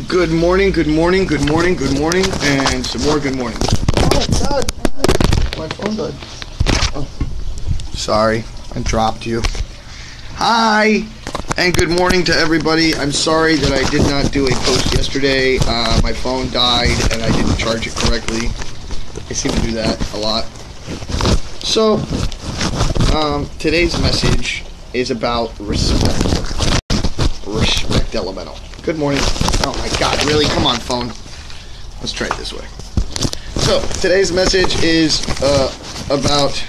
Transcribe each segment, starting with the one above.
Good morning, good morning, good morning, good morning, and some more good morning. Oh, God. My phone died. Oh. Sorry, I dropped you. Hi, and good morning to everybody. I'm sorry that I did not do a post yesterday. My phone died, and I didn't charge it correctly. I seem to do that a lot. So, today's message is about respect. Respect elemental. Good morning. Oh my God, really? Come on, phone. Let's try it this way. So, today's message is about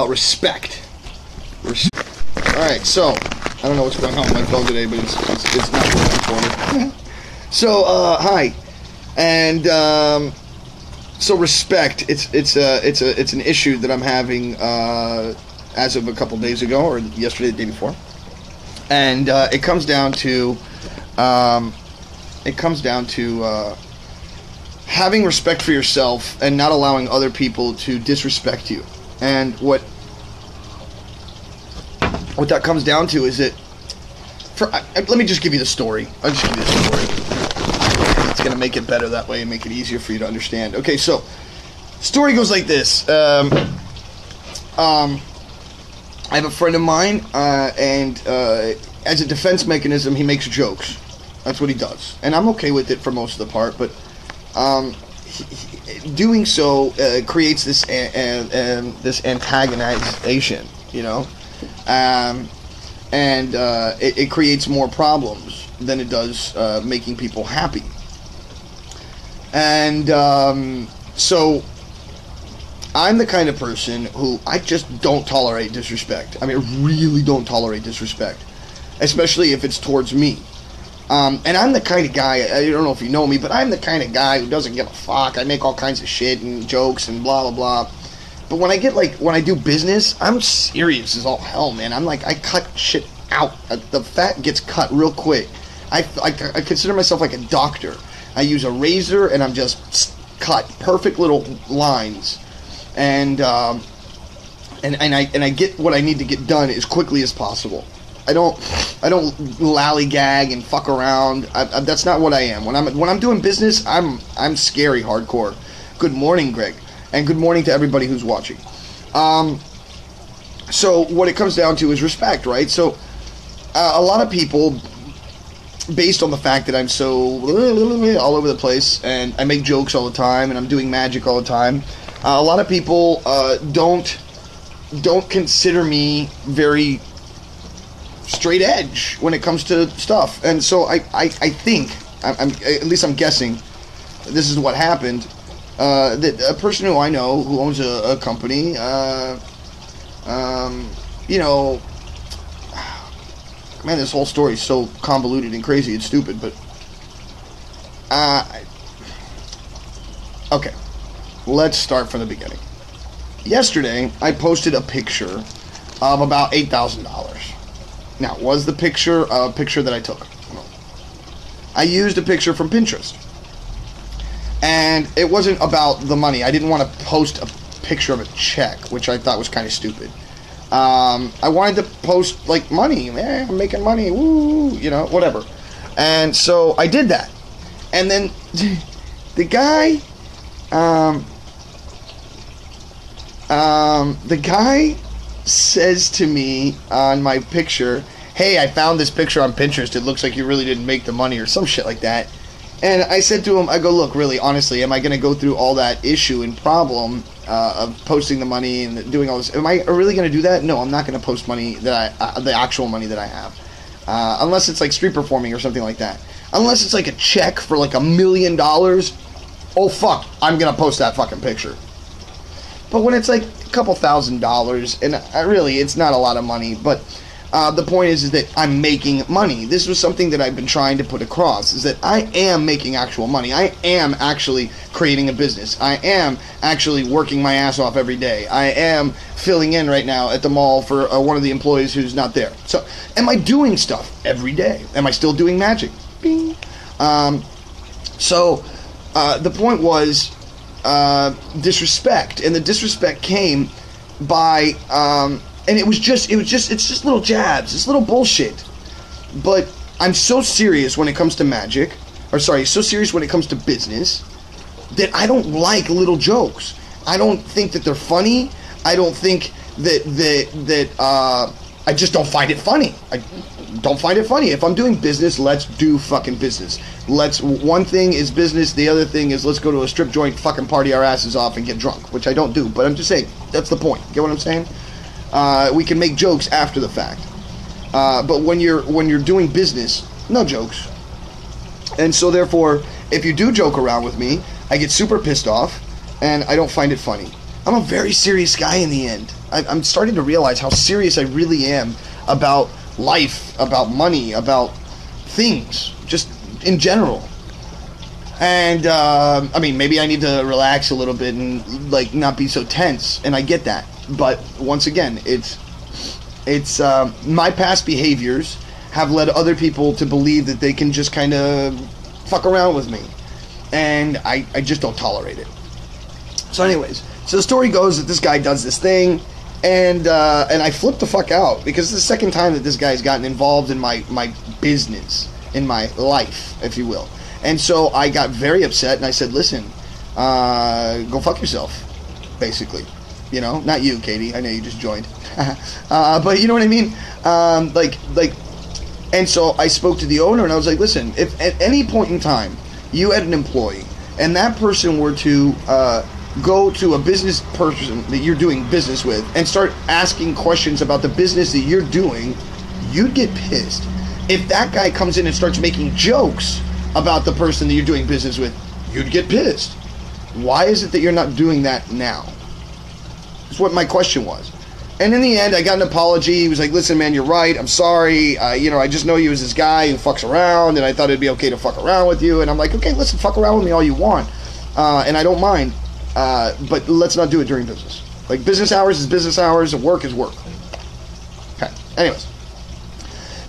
respect. Alright, so, I don't know what's going on with my phone today, but it's not working for me. So, hi. And, so respect, it's an issue that I'm having, as of a couple days ago, or yesterday, the day before. And it comes down to having respect for yourself and not allowing other people to disrespect you. And what that comes down to is that let me just give you the story. I'll just give you the story. It's gonna make it better that way and make it easier for you to understand. Okay, so story goes like this. I have a friend of mine, and as a defense mechanism, he makes jokes. That's what he does. And I'm okay with it for most of the part, but doing so creates this antagonization, you know? It creates more problems than it does making people happy. And so I'm the kind of person who I just don't tolerate disrespect. I mean, I really don't tolerate disrespect, especially if it's towards me. And I'm the kind of guy, I don't know if you know me, but I'm the kind of guy who doesn't give a fuck. I make all kinds of shit and jokes and blah, blah, blah. But when I do business, I'm serious as all hell, man. I'm like, I cut shit out. The fat gets cut real quick. I consider myself like a doctor. I use a razor and I'm just cut perfect little lines. And I get what I need to get done as quickly as possible. I don't lollygag and fuck around. That's not what I am. When I'm doing business, I'm scary hardcore. Good morning, Greg, and good morning to everybody who's watching. So what it comes down to is respect, right? So a lot of people, based on the fact that I'm so all over the place and I make jokes all the time and I'm doing magic all the time. A lot of people don't consider me very straight edge when it comes to stuff, and so I think I'm at least I'm guessing this is what happened. That a person who I know who owns a company, you know, man, this whole story is so convoluted and crazy. It's stupid, but okay. Let's start from the beginning. Yesterday, I posted a picture of about $8,000. Now, was the picture a picture that I took? No. I used a picture from Pinterest. And it wasn't about the money. I didn't want to post a picture of a check, which I thought was kind of stupid. I wanted to post, like, money. Man, I'm making money. Woo, you know, whatever. And so I did that. And then the guy... the guy says to me on my picture, hey, I found this picture on Pinterest. It looks like you really didn't make the money or some shit like that. And I said to him, I go, look, really, honestly, am I going to go through all that issue and problem of posting the money and doing all this? Am I really going to do that? No, I'm not going to post money that the actual money that I have. Unless it's like street performing or something like that. Unless it's like a check for like $1 million. Oh, fuck, I'm going to post that fucking picture. But when it's like a couple $1,000, and really, it's not a lot of money, but the point is that I'm making money. This was something that I've been trying to put across, is that I am making actual money. I am actually creating a business. I am actually working my ass off every day. I am filling in right now at the mall for one of the employees who's not there. So, am I doing stuff every day? Am I still doing magic? Bing. The point was disrespect, and the disrespect came by, and it's just little jabs, it's little bullshit. But I'm so serious when it comes to magic, so serious when it comes to business, that I don't like little jokes. I don't think that they're funny. I don't think that I just don't find it funny. I don't find it funny. If I'm doing business, let's do fucking business. One thing is business, the other thing is let's go to a strip joint, fucking party our asses off and get drunk, which I don't do, but I'm just saying, that's the point. Get what I'm saying? We can make jokes after the fact. But when you're doing business, no jokes. And so therefore, if you do joke around with me, I get super pissed off, and I don't find it funny. I'm a very serious guy in the end. I'm starting to realize how serious I really am about life, about money, about things, just in general. And, I mean, maybe I need to relax a little bit and, like, not be so tense, and I get that. But, once again, it's my past behaviors have led other people to believe that they can just kind of fuck around with me. And I just don't tolerate it. So anyways, so the story goes that this guy does this thing, and I flip the fuck out, because it's the second time that this guy's gotten involved in my business, in my life, if you will. And so I got very upset, and I said, listen, go fuck yourself, basically. You know, not you, Katie. I know you just joined. But you know what I mean? And so I spoke to the owner, and I was like, listen, if at any point in time you had an employee, and that person were to go to a business person that you're doing business with and start asking questions about the business that you're doing, you'd get pissed. If that guy comes in and starts making jokes about the person that you're doing business with, you'd get pissed. Why is it that you're not doing that now? That's what my question was. And in the end, I got an apology. He was like, listen, man, you're right. I'm sorry. I just know you as this guy who fucks around, and I thought it'd be okay to fuck around with you. And I'm like, okay, listen, fuck around with me all you want. And I don't mind. But let's not do it during business. Like, business hours is business hours, and work is work. Okay. Anyways.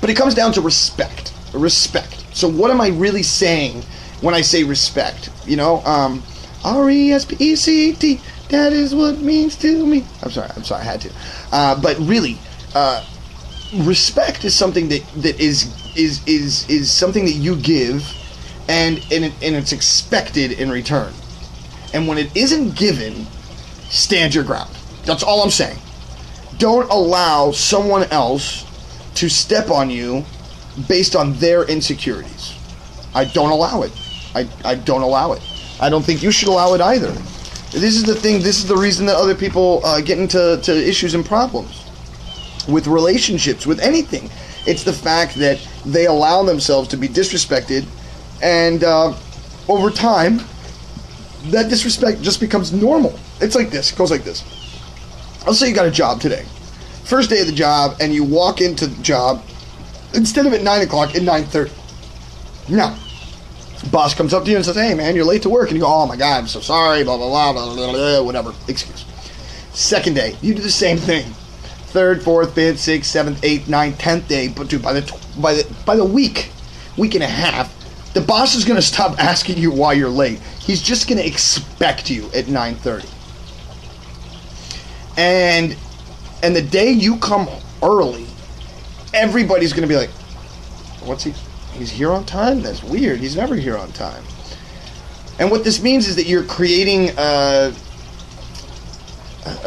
But it comes down to respect. Respect. So what am I really saying when I say respect? You know, R-E-S-P-E-C-T. That is what it means to me. I'm sorry, I had to. But really, respect is something that is something that you give, and it's expected in return. And when it isn't given, stand your ground. That's all I'm saying. Don't allow someone else to step on you based on their insecurities. I don't allow it. I don't allow it. I don't think you should allow it either. This is the thing, this is the reason that other people get into issues and problems with relationships, with anything. It's the fact that they allow themselves to be disrespected, and over time, that disrespect just becomes normal. It's like this, it goes like this. Let's say you got a job today. First day of the job, and you walk into the job, instead of at 9 o'clock, at 9:30. Now, boss comes up to you and says, hey man, you're late to work, and you go, oh my god, I'm so sorry, blah blah blah, blah, blah, blah, whatever, excuse. Second day, you do the same thing. Third, fourth, fifth, sixth, seventh, eighth, ninth, 10th day, but dude, by the week and a half, the boss is going to stop asking you why you're late. He's just going to expect you at 9:30. And the day you come early, everybody's going to be like, what's he's here on time? That's weird. He's never here on time. And what this means is that you're creating a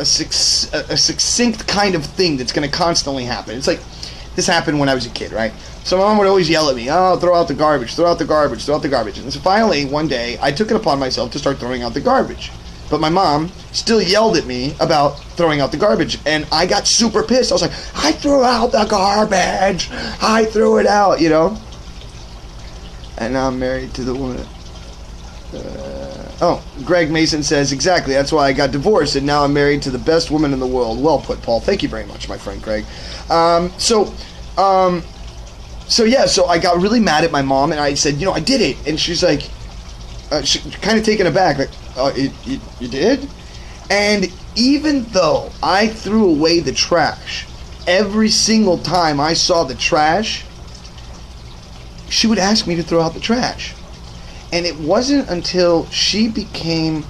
succinct kind of thing that's going to constantly happen. It's like, this happened when I was a kid, right? So my mom would always yell at me, oh, throw out the garbage, throw out the garbage, throw out the garbage. And so finally, one day, I took it upon myself to start throwing out the garbage. But my mom still yelled at me about throwing out the garbage. And I got super pissed. I was like, I threw out the garbage. I threw it out, you know? And now I'm married to the woman. Greg Mason says, exactly, that's why I got divorced, and now I'm married to the best woman in the world. Well put, Paul. Thank you very much, my friend Greg. So I got really mad at my mom, and I said, I did it. And she's like, she kind of taken aback, like, oh, you did? And even though I threw away the trash, every single time I saw the trash, she would ask me to throw out the trash. And it wasn't until she became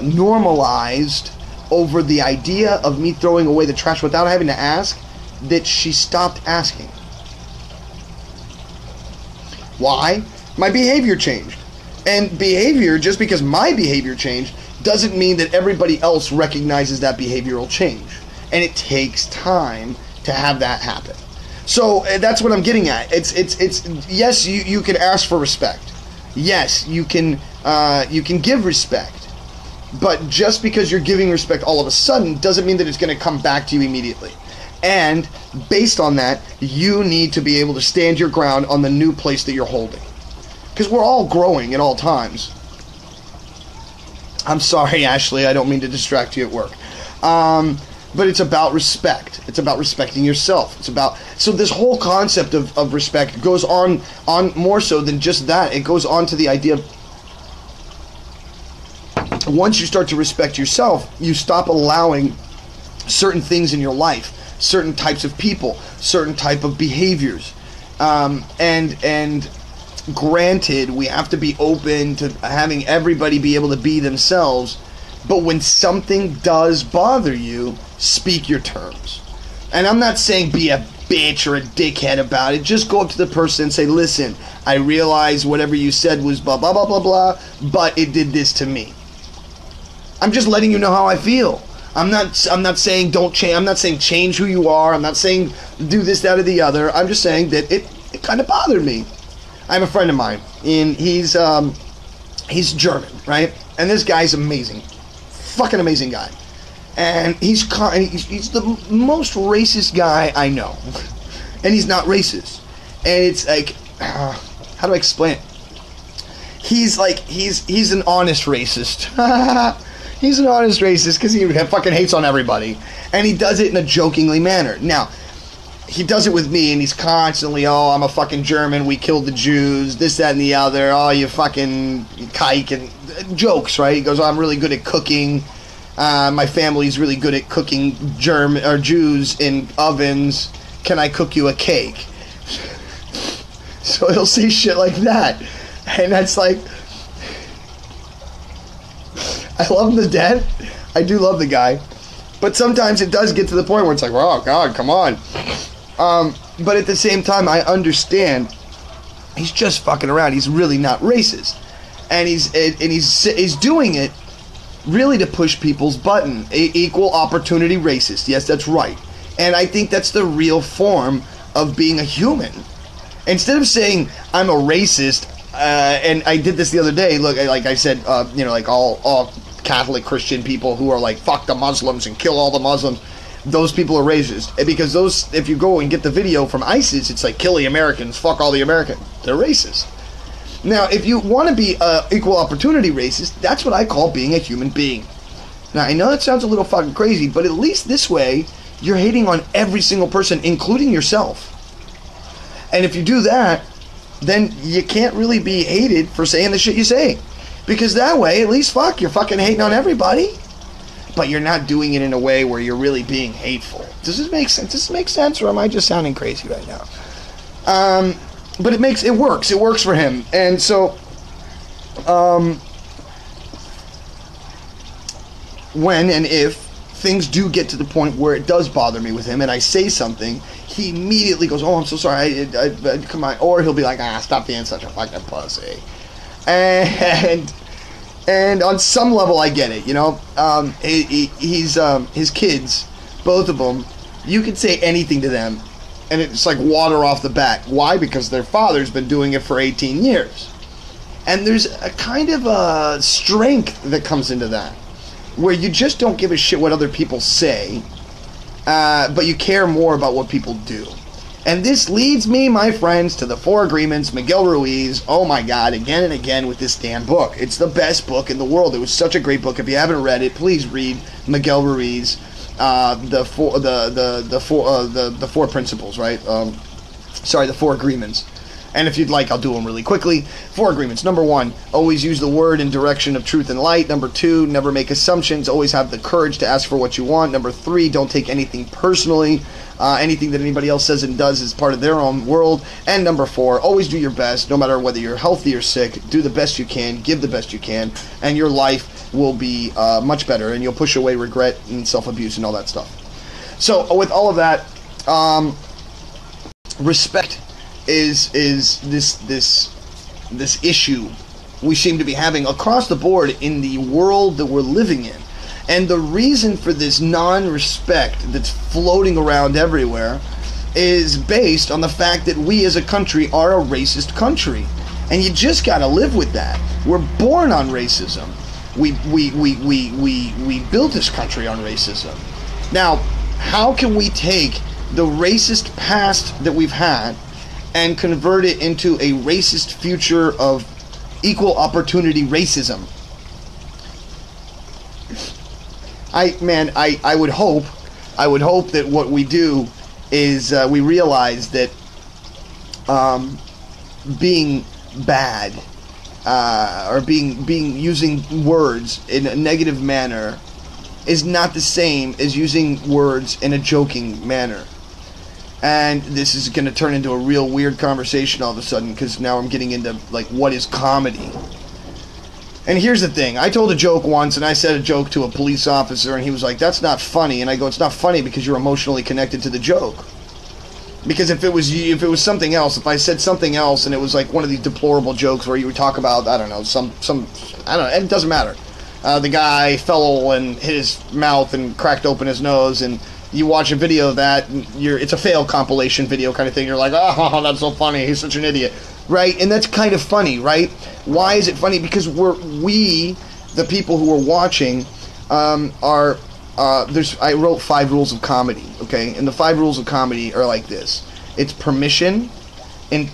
normalized over the idea of me throwing away the trash without having to ask that she stopped asking. Why? My behavior changed. And behavior, just because my behavior changed, doesn't mean that everybody else recognizes that behavioral change. And it takes time to have that happen. So that's what I'm getting at. It's yes, you can ask for respect. Yes, you can give respect. But just because you're giving respect all of a sudden doesn't mean that it's going to come back to you immediately. And based on that, you need to be able to stand your ground on the new place that you're holding. Because we're all growing at all times. I'm sorry, Ashley, I don't mean to distract you at work. But it's about respect. It's about respecting yourself. So this whole concept of respect goes on more so than just that. It goes on to the idea of once you start to respect yourself, you stop allowing certain things in your life, certain types of people, certain type of behaviors. And granted, we have to be open to having everybody be able to be themselves. But when something does bother you, speak your terms. And I'm not saying be a bitch or a dickhead about it. Just go up to the person and say, listen, I realize whatever you said was blah, blah, blah, blah, blah, but it did this to me. I'm just letting you know how I feel. I'm not saying don't change. I'm not saying change who you are. I'm not saying do this, that, or the other. I'm just saying that it kind of bothered me. I have a friend of mine, and he's German, right? And this guy's amazing. Fucking amazing guy. And he's the most racist guy I know. And he's not racist. And it's like, how do I explain it? He's an honest racist. He's an honest racist because he fucking hates on everybody. And he does it in a jokingly manner. Now, he does it with me, and he's constantly, oh, I'm a fucking German, we killed the Jews, this, that, and the other, oh, you fucking kike, and jokes, right? He goes, oh, I'm really good at cooking, my family's really good at cooking Jews in ovens, can I cook you a cake? So he'll say shit like that, and that's like, I love him to death, I do love the guy, but sometimes it does get to the point where it's like, oh, God, come on. But at the same time, I understand he's just fucking around. He's really not racist, and he's doing it really to push people's button. Equal opportunity racist. Yes, that's right. And I think that's the real form of being a human. Instead of saying I'm a racist, and I did this the other day. Look, like I said, like all Catholic Christian people who are like fuck the Muslims and kill all the Muslims. Those people are racist. Because if you go and get the video from ISIS, it's like, kill the Americans, fuck all the Americans. They're racist. Now, if you want to be equal opportunity racist, that's what I call being a human being. Now, I know that sounds a little fucking crazy, but at least this way, you're hating on every single person, including yourself. And if you do that, then you can't really be hated for saying the shit you say. Because that way, at least you're fucking hating on everybody. But you're not doing it in a way where you're really being hateful. Does this make sense? Does this make sense, or am I just sounding crazy right now? But it works. It works for him. And so, when and if things do get to the point where it does bother me with him, and I say something, he immediately goes, "Oh, I'm so sorry. Come on," or he'll be like, "Stop being such a fucking pussy," And on some level, I get it, his kids, both of them, you can say anything to them, and it's like water off the bat. Why? Because their father's been doing it for 18 years. And there's a kind of a strength that comes into that, where you just don't give a shit what other people say, but you care more about what people do. And this leads me, my friends, to the Four Agreements, Miguel Ruiz. Oh my God, again and again with this damn book. It's the best book in the world. It was such a great book. If you haven't read it, please read Miguel Ruiz, the Four Principles, right? The Four Agreements. And if you'd like, I'll do them really quickly. 4 agreements. Number 1, always use the word in direction of truth and light. Number 2, never make assumptions. Always have the courage to ask for what you want. Number 3, don't take anything personally. Anything that anybody else says and does is part of their own world. And number 4, always do your best, no matter whether you're healthy or sick. Do the best you can, give the best you can, and your life will be much better, and you'll push away regret and self-abuse and all that stuff. So with all of that, respect is this this issue we seem to be having across the board in the world that we're living in. And the reason for this non-respect that's floating around everywhere is based on the fact that we as a country are a racist country. And you just gotta live with that. We're born on racism. We built this country on racism. Now, how can we take the racist past that we've had and convert it into a racist future of equal opportunity racism? I would hope that what we do is we realize that being bad or being using words in a negative manner is not the same as using words in a joking manner. And this is going to turn into a real weird conversation all of a sudden, because now I'm getting into, like, what is comedy? And here's the thing. I told a joke once, and I said a joke to a police officer, and he was like, that's not funny. And I go, it's not funny because you're emotionally connected to the joke. Because if it was something else, if I said something else, and it was like one of these deplorable jokes where you would talk about, I don't know, it doesn't matter. The guy fell and hit his mouth and cracked open his nose, and you watch a video of that, and it's a fail compilation video kind of thing. You're like, oh, that's so funny. He's such an idiot, right? And that's kind of funny, right? Why is it funny? Because we, the people who are watching, I wrote 5 rules of comedy, okay? And the 5 rules of comedy are like this. It's permission, I'm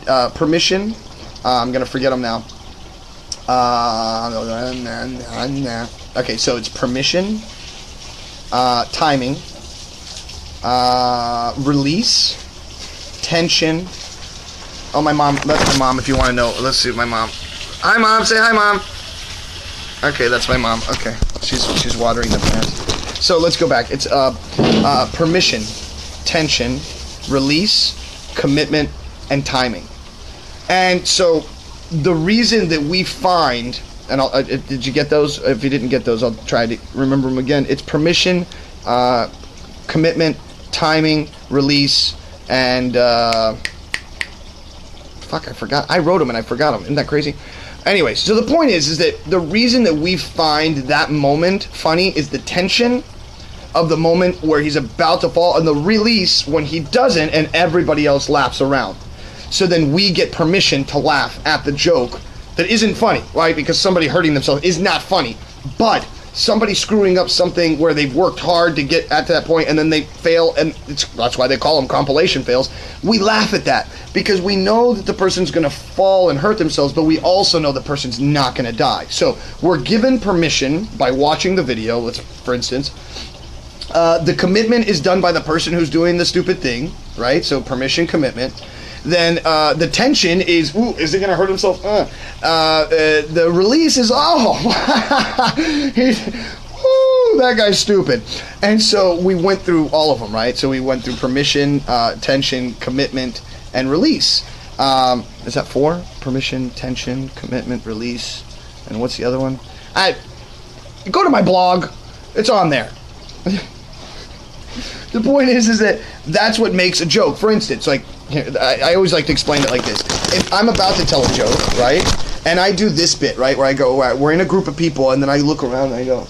gonna forget them now. Okay, so it's permission, timing, release, tension. Oh, my mom. That's my mom. If you want to know, let's see my mom. Hi, Mom. Say hi, Mom. Okay, that's my mom. Okay, she's watering the plants. So let's go back. It's permission, tension, release, commitment, and timing. And so the reason that we find, and did you get those? If you didn't get those, I'll try to remember them again. It's permission, commitment, timing, release, and fuck, I forgot. I wrote them and I forgot them. Isn't that crazy? Anyway, so the point is that the reason that we find that moment funny is the tension of the moment where he's about to fall, and the release when he doesn't and everybody else laughs around. So then we get permission to laugh at the joke that isn't funny, right? Because somebody hurting themselves is not funny. But somebody screwing up something where they've worked hard to get at that point and then they fail, and that's why they call them compilation fails. We laugh at that because we know that the person's going to fall and hurt themselves, but we also know the person's not going to die. So we're given permission by watching the video, let's, for instance. The commitment is done by the person who's doing the stupid thing, right? So permission, commitment. Then the tension is, ooh, is he going to hurt himself? The release is, oh, that guy's stupid. And so we went through all of them, right? So we went through permission, tension, commitment, and release. Is that 4? Permission, tension, commitment, release. And what's the other one? Go to my blog. It's on there. The point is that that's what makes a joke. For instance, like, I always like to explain it like this. If I'm about to tell a joke, right, and I do this bit, right, where I go, we're in a group of people, and then I look around and I go,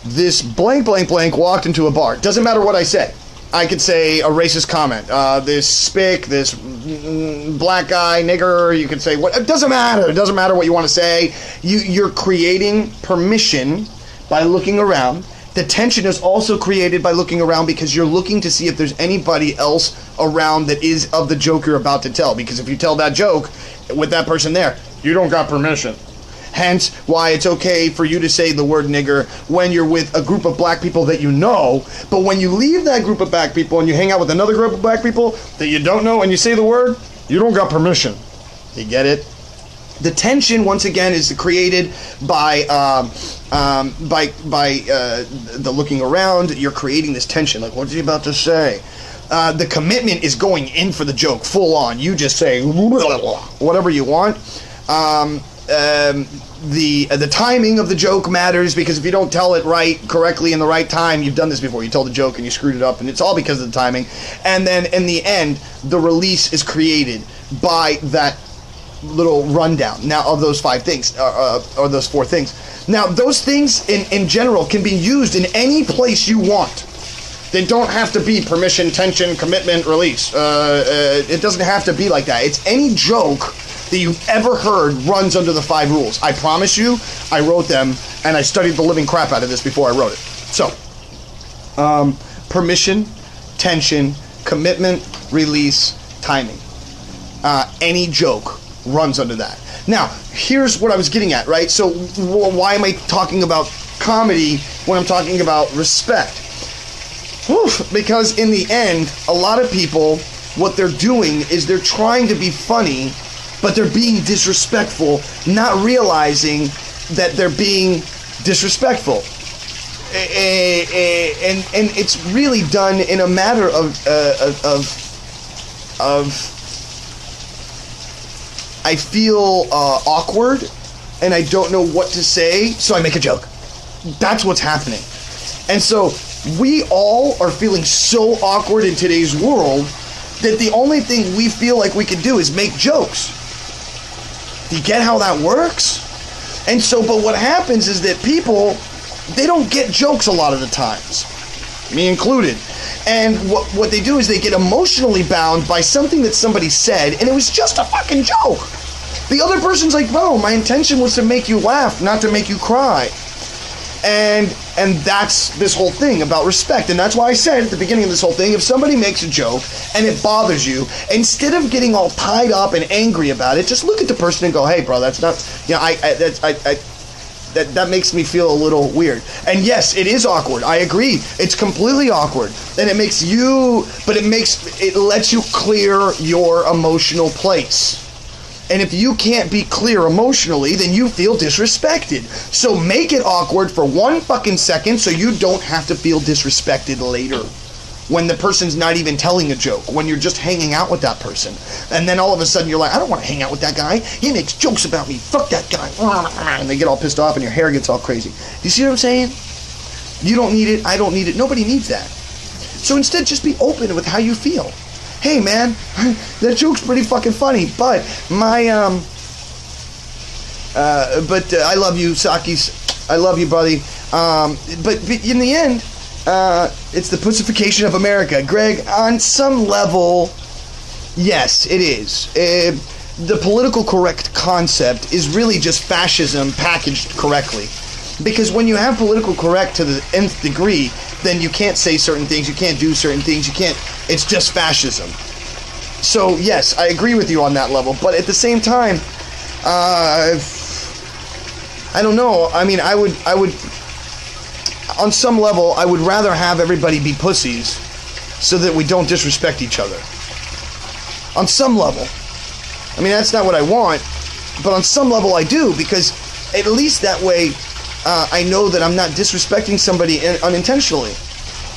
this blank, blank, blank walked into a bar. Doesn't matter what I say. I could say a racist comment. This spick, this black guy, nigger, you could say, what? It doesn't matter. It doesn't matter what you want to say. You're creating permission by looking around. The tension is also created by looking around because you're looking to see if there's anybody else around that is of the joke you're about to tell. Because if you tell that joke with that person there, you don't got permission. Hence why it's okay for you to say the word nigger when you're with a group of black people that you know, but when you leave that group of black people and you hang out with another group of black people that you don't know and you say the word, you don't got permission. You get it? The tension, once again, is created by the looking around. You're creating this tension. Like, what's he about to say? The commitment is going in for the joke, full on. You just say whatever you want. the timing of the joke matters, because if you don't tell it correctly in the right time, you've done this before, you told the joke and you screwed it up, and it's all because of the timing. And then in the end, the release is created by that little rundown now of those 5 things, or those 4 things. Now, those things in general can be used in any place you want. They don't have to be permission, tension, commitment, release. It doesn't have to be like that. It's any joke that you've ever heard runs under the 5 rules. I promise you, I wrote them, and I studied the living crap out of this before I wrote it. So, permission, tension, commitment, release, timing. Any joke runs under that. Now, here's what I was getting at, right? So, why am I talking about comedy when I'm talking about respect? Because in the end, a lot of people, what they're doing is they're trying to be funny, but they're being disrespectful, not realizing that they're being disrespectful. And it's really done in a matter of I feel awkward, and I don't know what to say, so I make a joke. That's what's happening. And so we all are feeling so awkward in today's world that the only thing we feel like we can do is make jokes. Do you get how that works? And so, but what happens is that people, they don't get jokes a lot of the times, me included. And what they do is they get emotionally bound by something that somebody said, and it was just a fucking joke. The other person's like, bro, my intention was to make you laugh, not to make you cry. And that's this whole thing about respect. And that's why I said at the beginning of this whole thing, if somebody makes a joke and it bothers you, instead of getting all tied up and angry about it, just look at the person and go, hey, bro, that's not, you know, that makes me feel a little weird. And yes, it is awkward. I agree. It's completely awkward. And it makes you, but it lets you clear your emotional place. And if you can't be clear emotionally, then you feel disrespected. So make it awkward for 1 fucking second so you don't have to feel disrespected later. When the person's not even telling a joke, when you're just hanging out with that person. And then all of a sudden you're like, I don't want to hang out with that guy. He makes jokes about me. Fuck that guy. And they get all pissed off and your hair gets all crazy. Do you see what I'm saying? You don't need it. I don't need it. Nobody needs that. So instead, just be open with how you feel. Hey man, that joke's pretty fucking funny, but I love you, Sakis. I love you, buddy. But in the end, it's the pussification of America. Greg, on some level, yes, it is. The political correct concept is really just fascism packaged correctly. Because when you have political correct to the nth degree, then you can't say certain things, you can't do certain things, it's just fascism. So yes, I agree with you on that level, but at the same time, I don't know, I mean, I would, on some level, I would rather have everybody be pussies so that we don't disrespect each other. On some level. I mean, that's not what I want, but on some level I do, because at least that way, I know that I'm not disrespecting somebody unintentionally.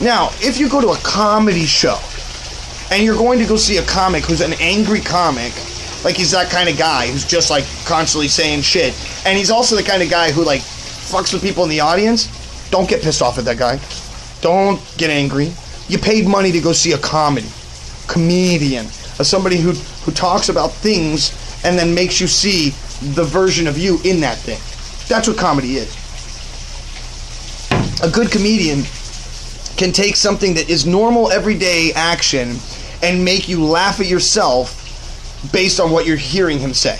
Now, if you go to a comedy show, and you're going to go see a comic who's an angry comic, like he's that kind of guy who's just like constantly saying shit, and he's also the kind of guy who like fucks with people in the audience, don't get pissed off at that guy. Don't get angry. You paid money to go see a comedian, somebody who talks about things and then makes you see the version of you in that thing. That's what comedy is. A good comedian can take something that is normal everyday action and make you laugh at yourself based on what you're hearing him say.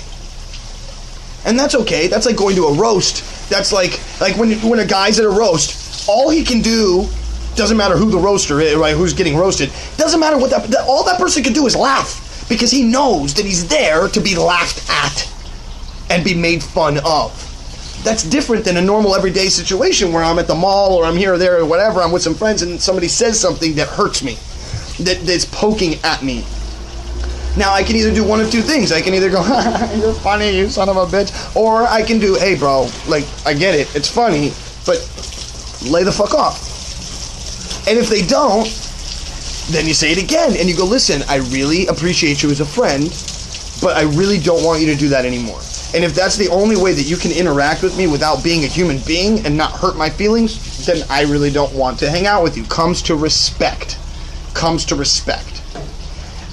And that's okay. That's like going to a roast. That's like when a guy's at a roast, all he can do, doesn't matter who the roaster is, right, who's getting roasted, doesn't matter what all that person can do is laugh, because he knows that he's there to be laughed at and be made fun of. That's different than a normal everyday situation where I'm at the mall or I'm here or there or whatever, I'm with some friends and somebody says something that hurts me, that's poking at me. Now, I can either do one of two things. I can either go, you're funny, you son of a bitch, or I can do, hey bro, like, I get it, it's funny, but lay the fuck off. And if they don't, then you say it again, and you go, listen, I really appreciate you as a friend, but I really don't want you to do that anymore. And if that's the only way that you can interact with me without being a human being and not hurt my feelings, then I really don't want to hang out with you. Comes to respect. Comes to respect.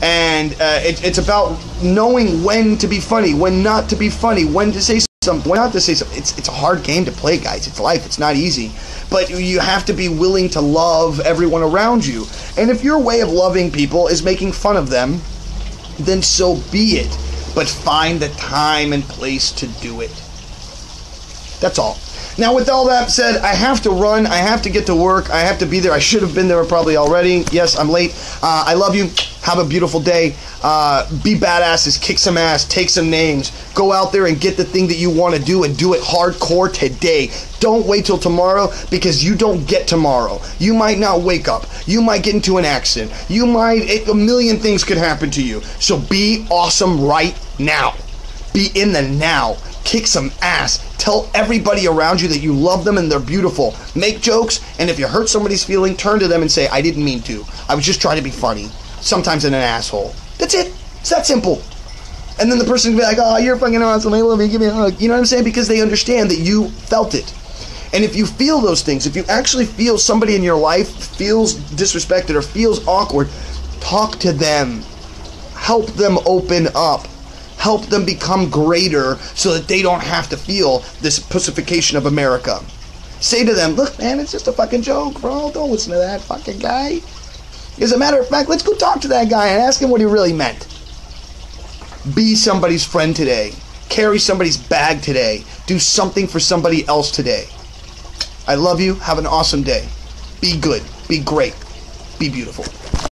And it's about knowing when to be funny, when not to be funny, when to say something, when not to say something. It's a hard game to play, guys. It's life. It's not easy. But you have to be willing to love everyone around you. And if your way of loving people is making fun of them, then so be it. But find the time and place to do it. That's all. Now, with all that said, I have to run. I have to get to work. I have to be there. I should have been there probably already. Yes, I'm late. I love you. Have a beautiful day. Be badasses. Kick some ass. Take some names. Go out there and get the thing that you want to do and do it hardcore today. Don't wait till tomorrow, because you don't get tomorrow. You might not wake up. You might get into an accident. A million things could happen to you. So be awesome right now. Be in the now. Kick some ass. Tell everybody around you that you love them and they're beautiful. Make jokes, and if you hurt somebody's feeling, turn to them and say, I didn't mean to. I was just trying to be funny. Sometimes in an asshole. That's it. It's that simple. And then the person can be like, oh, you're fucking awesome. I love you. Give me a hug. You know what I'm saying? Because they understand that you felt it. And if you feel those things, if you actually feel somebody in your life feels disrespected or feels awkward, talk to them. Help them open up. Help them become greater so that they don't have to feel this pussification of America. Say to them, look, man, it's just a fucking joke, bro. Don't listen to that fucking guy. As a matter of fact, let's go talk to that guy and ask him what he really meant. Be somebody's friend today. Carry somebody's bag today. Do something for somebody else today. I love you. Have an awesome day. Be good. Be great. Be beautiful.